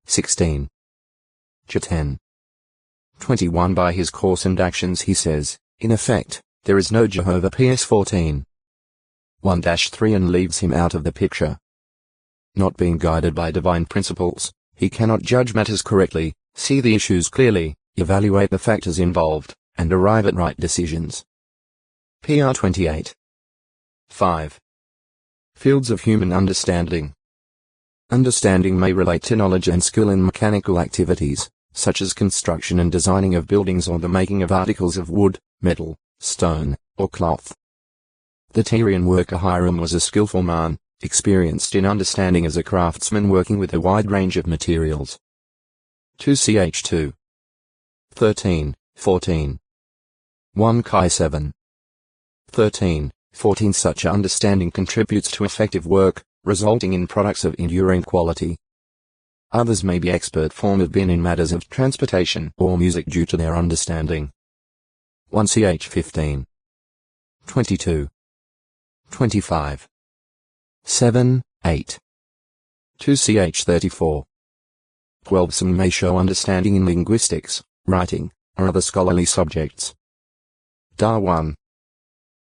16. Ch. 10. 21. By his course and actions he says, in effect, there is no Jehovah. PS 14. 1-3 and leaves him out of the picture. Not being guided by divine principles, he cannot judge matters correctly, see the issues clearly, evaluate the factors involved, and arrive at right decisions. PR 28. 5. Fields of human understanding. Understanding may relate to knowledge and skill in mechanical activities, such as construction and designing of buildings or the making of articles of wood, metal, stone, or cloth. The Tyrian worker Hiram was a skillful man, experienced in understanding as a craftsman working with a wide range of materials. 2ch2. 13, 14. 1 Chi 7. 13, 14. Such understanding contributes to effective work, resulting in products of enduring quality. Others may be expert form of bin in matters of transportation or music due to their understanding. 1ch 15. 22. 25. 7, 8. 2ch 34. 12. Some may show understanding in linguistics, writing, or other scholarly subjects. Dar 1.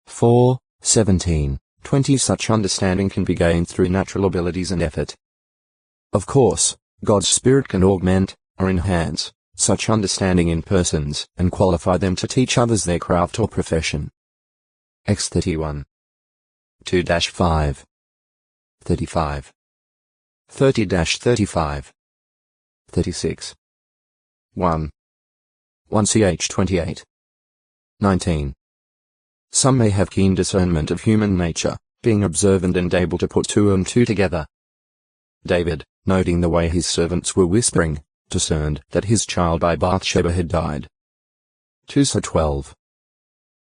4, 17, 20. Such understanding can be gained through natural abilities and effort. Of course, God's Spirit can augment, or enhance, such understanding in persons, and qualify them to teach others their craft or profession. X 31. 2-5. 35. 30-35. 36. 1. 1ch 28. 19. Some may have keen discernment of human nature, being observant and able to put two and two together. David, noting the way his servants were whispering, discerned that his child by Bathsheba had died. 2:12.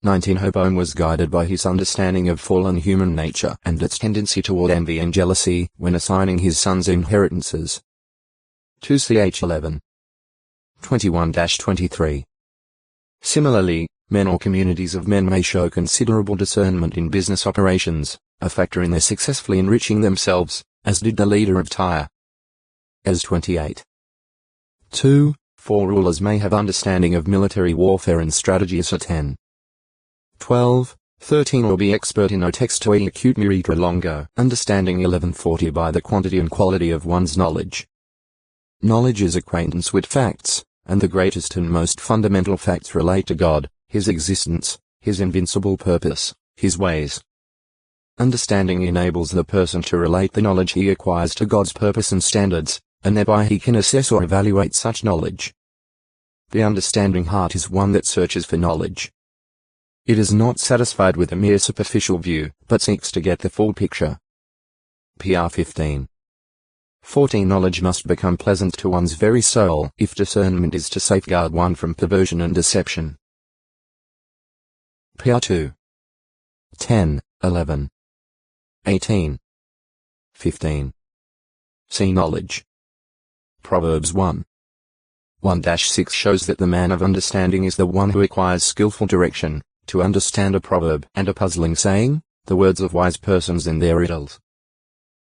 19. Hobone was guided by his understanding of fallen human nature and its tendency toward envy and jealousy when assigning his sons inheritances. 2ch 11. 21-23. Similarly, men or communities of men may show considerable discernment in business operations, a factor in their successfully enriching themselves, as did the leader of Tyre. As 28. 2, 4. Rulers may have understanding of military warfare and strategy as 10. 12, 13. Or be expert in o texto e acute miritra longo, understanding 1140 by the quantity and quality of one's knowledge. Knowledge is acquaintance with facts, and the greatest and most fundamental facts relate to God, His existence, His invincible purpose, His ways. Understanding enables the person to relate the knowledge he acquires to God's purpose and standards, and thereby he can assess or evaluate such knowledge. The understanding heart is one that searches for knowledge. It is not satisfied with a mere superficial view, but seeks to get the full picture. PR 15. 14. Knowledge must become pleasant to one's very soul if discernment is to safeguard one from perversion and deception. PR 2. 10, 11. 18. 15. See knowledge. Proverbs 1. 1-6 shows that the man of understanding is the one who acquires skillful direction, to understand a proverb and a puzzling saying, the words of wise persons and their riddles.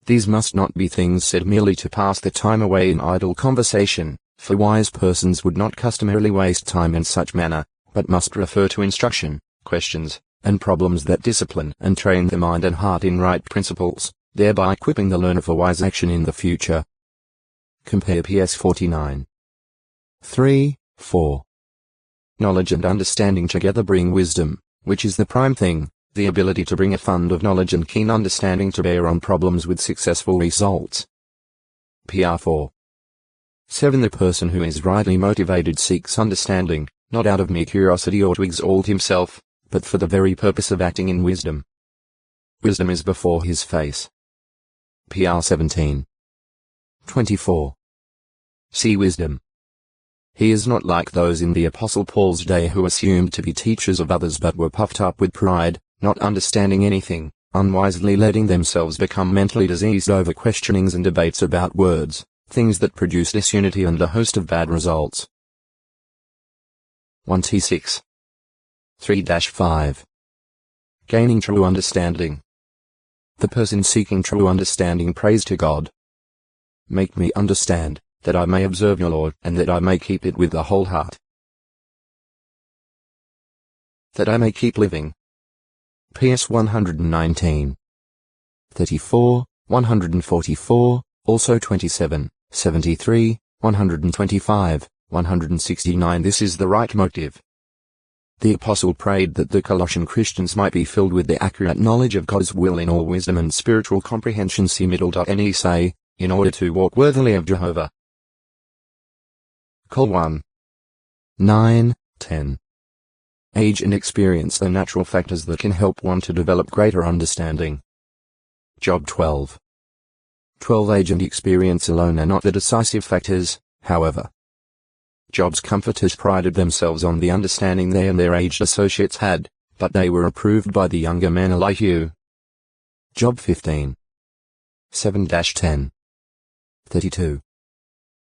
These must not be things said merely to pass the time away in idle conversation, for wise persons would not customarily waste time in such manner, but must refer to instruction, questions, and problems that discipline and train the mind and heart in right principles, thereby equipping the learner for wise action in the future. Compare PS 49. 3, 4. Knowledge and understanding together bring wisdom, which is the prime thing, the ability to bring a fund of knowledge and keen understanding to bear on problems with successful results. PR 4. 7. The person who is rightly motivated seeks understanding, not out of mere curiosity or to exalt himself, but for the very purpose of acting in wisdom. Wisdom is before his face. PR 17. 24. See wisdom. He is not like those in the Apostle Paul's day who assumed to be teachers of others but were puffed up with pride, not understanding anything, unwisely letting themselves become mentally diseased over questionings and debates about words, things that produce disunity and a host of bad results. 1t6. 3-5. Gaining true understanding. The person seeking true understanding prays to God. Make me understand, that I may observe your law, and that I may keep it with the whole heart. That I may keep living. PS 119. 34, 144, also 27, 73, 125, 169. This is the right motive. The apostle prayed that the Colossian Christians might be filled with the accurate knowledge of God's will in all wisdom and spiritual comprehension. See middle.ne say, in order to walk worthily of Jehovah. Col 1. 9, 10. Age and experience are natural factors that can help one to develop greater understanding. Job 12. 12. Age and experience alone are not the decisive factors, however. Job's comforters prided themselves on the understanding they and their aged associates had, but they were approved by the younger man Elihu. Job 15. 7-10. 32.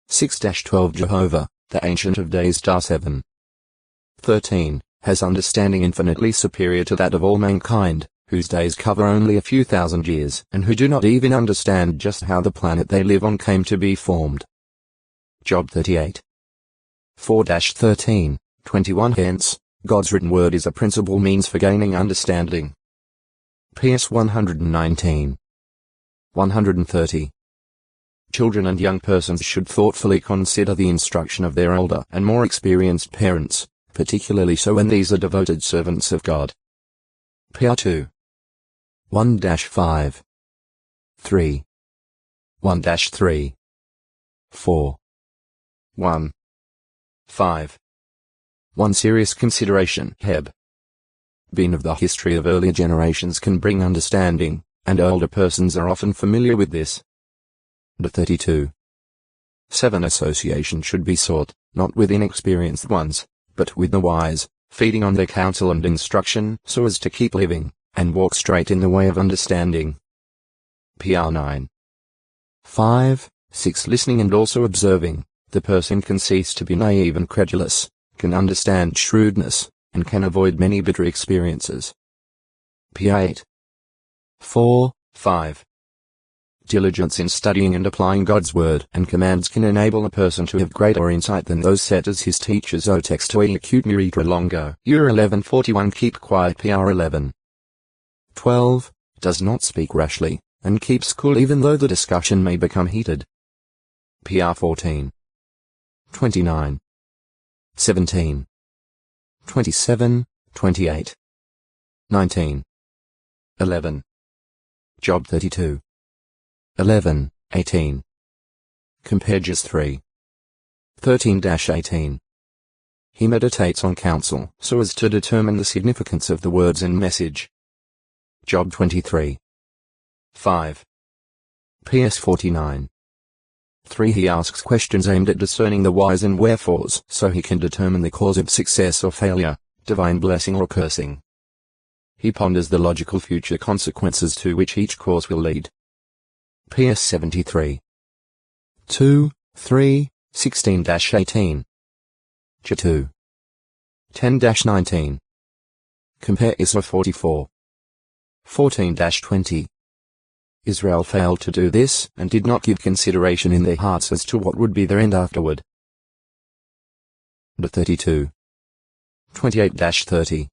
6-12. Jehovah, the Ancient of Days. 7. 13. Has understanding infinitely superior to that of all mankind, whose days cover only a few thousand years, and who do not even understand just how the planet they live on came to be formed. Job 38. 4-13, 21. Hence, God's written word is a principal means for gaining understanding. PS 119. 130. Children and young persons should thoughtfully consider the instruction of their older and more experienced parents, particularly so when these are devoted servants of God. PR 2. 1-5. 3. 1-3. 4. 1. 5. 1. Serious consideration. Heb. Being of the history of earlier generations can bring understanding, and older persons are often familiar with this. 32. 7. Association should be sought, not with inexperienced ones, but with the wise, feeding on their counsel and instruction so as to keep living, and walk straight in the way of understanding. PR 9. 5, 6. Listening and also observing, the person can cease to be naive and credulous, can understand shrewdness, and can avoid many bitter experiences. PR 8. 4, 5. Diligence in studying and applying God's word and commands can enable a person to have greater insight than those set as his teachers. O text to acute muritra longo. Ur 1141. Keep quiet. PR 11. 12. Does not speak rashly, and keeps cool even though the discussion may become heated. PR 14. 29. 17. 27, 28. 19. 11. Job 32. 11, 18. Compare Judges 3. 13-18. He meditates on counsel so as to determine the significance of the words and message. Job 23. 5. PS 49. 3. He asks questions aimed at discerning the whys and wherefores so he can determine the cause of success or failure, divine blessing or cursing. He ponders the logical future consequences to which each course will lead. PS 73. 2, 3, 16-18. Ch 2. 10-19. Compare Isra 44. 14-20. Israel failed to do this and did not give consideration in their hearts as to what would be their end afterward. 32. 28-30.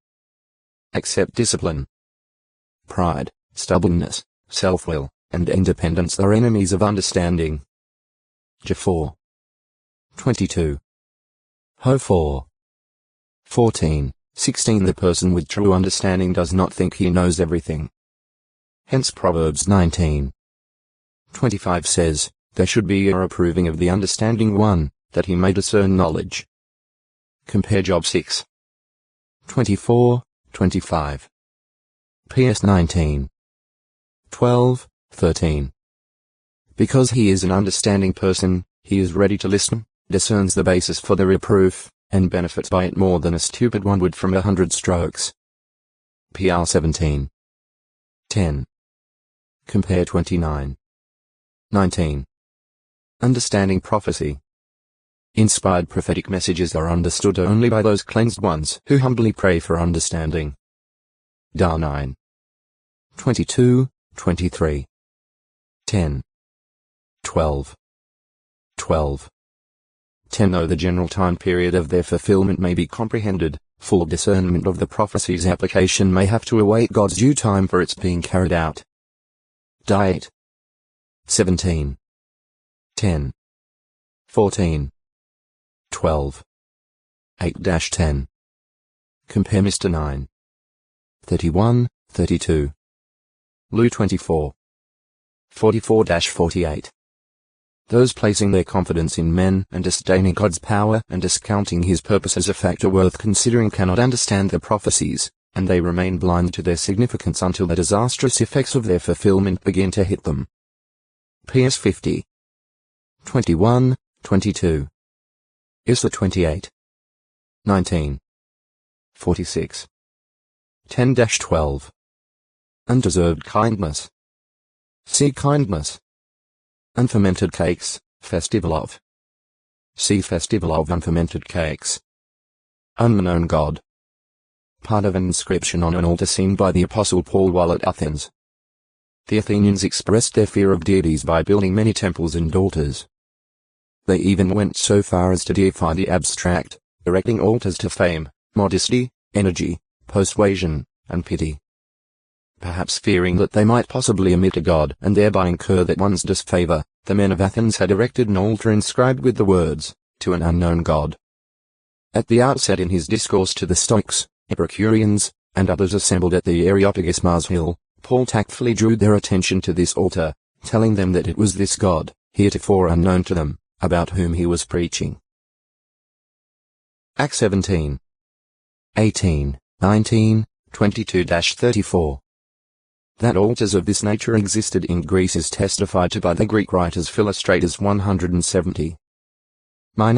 Accept discipline. Pride, stubbornness, self-will, and independence are enemies of understanding. J 4. 22. Ho 4. 14, 16. The person with true understanding does not think he knows everything. Hence Proverbs 19. 25 says, there should be a approving of the understanding one, that he may discern knowledge. Compare Job 6. 24, 25. PS 19. 12, 13. Because he is an understanding person, he is ready to listen, discerns the basis for the reproof, and benefits by it more than a stupid one would from 100 strokes. PR 17. 10. Compare 29. 19. Understanding prophecy. Inspired prophetic messages are understood only by those cleansed ones who humbly pray for understanding. Dar 9. 22, 23. 10. 12. 12. 10. Though the general time period of their fulfillment may be comprehended, full discernment of the prophecy's application may have to await God's due time for its being carried out. 8. 17. 10. 14. 12. 8-10. Compare Mr. 9. 31, 32. Lu 24. 44-48. Those placing their confidence in men and disdaining God's power and discounting his purpose as a factor worth considering cannot understand the prophecies, and they remain blind to their significance until the disastrous effects of their fulfillment begin to hit them. PS 50. 21, 22. Isra 28. 19. 46. 10-12. Undeserved kindness. See kindness. Unfermented cakes, festival of. See festival of unfermented cakes. Unknown God. Part of an inscription on an altar seen by the Apostle Paul while at Athens. The Athenians expressed their fear of deities by building many temples and altars. They even went so far as to deify the abstract, erecting altars to fame, modesty, energy, persuasion, and pity. Perhaps fearing that they might possibly omit a god and thereby incur that one's disfavor, the men of Athens had erected an altar inscribed with the words, "To an unknown god." At the outset in his discourse to the Stoics, Epicureans, and others assembled at the Areopagus Mars Hill, Paul tactfully drew their attention to this altar, telling them that it was this god, heretofore unknown to them, about whom he was preaching. Acts 17. 18, 19, 22-34. That altars of this nature existed in Greece is testified to by the Greek writers Philostrators 170.